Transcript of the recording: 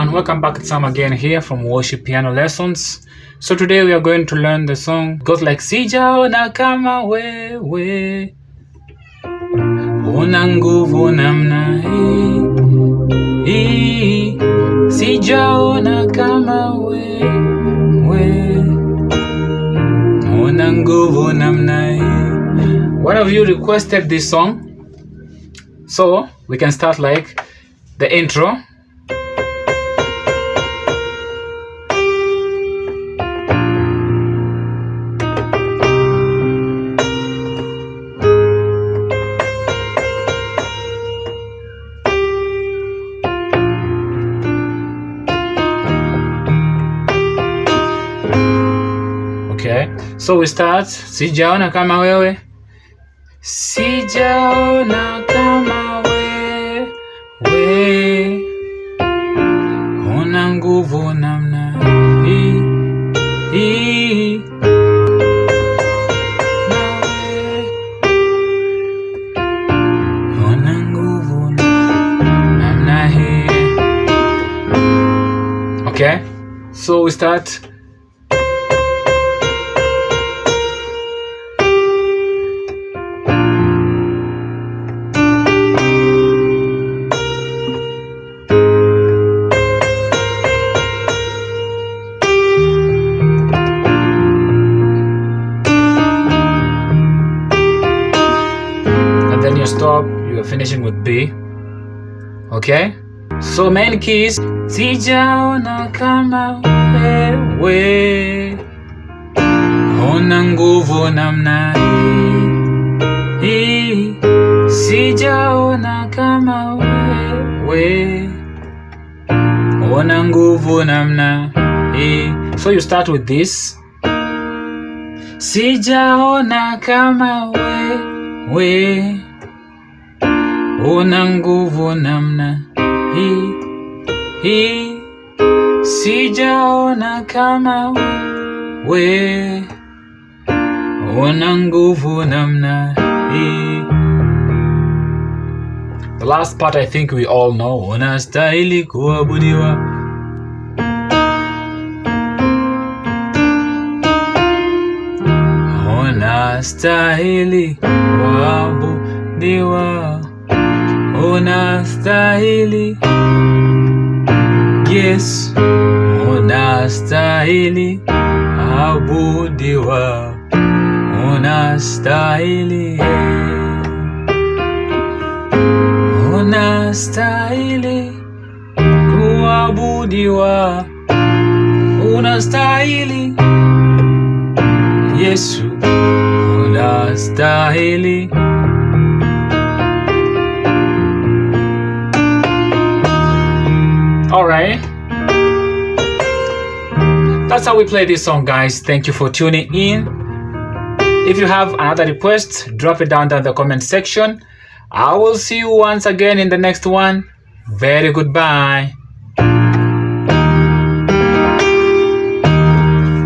everyone, welcome back. It's Sam again here from Worship Piano Lessons. So today we are going to learn the song. It goes like sijaona kama wewe, una nguvu namna hii, sijaona kama wewe, una nguvu namna hii. One of you requested this song, so we can start like the intro. Okay, so we start. Sijaona kama wewe, sijaona kama wewe, una nguvu namna hii, una nguvu namna hii. Okay, so we start. Then you stop, you are finishing with B. Okay? So main keys, sijaona kama wewe, una nguvu namna hii, sijaona kama wewe, una nguvu namna hii. So you start with this. Sijaona kama wewe, una nguvu namna hii, sijaona kama wewe, una nguvu namna hii. The last part I think we all know. Unastahili kuabudiwa, unastahili kuabudiwa, unastahili, yes, unastahili abudiwa, unastahili, unastahili kuabudiwa, unastahili, Yesu, unastahili. Alright, that's how we play this song, guys. Thank you for tuning in. If you have another request, drop it down in the comment section. I will see you once again in the next one. Very goodbye.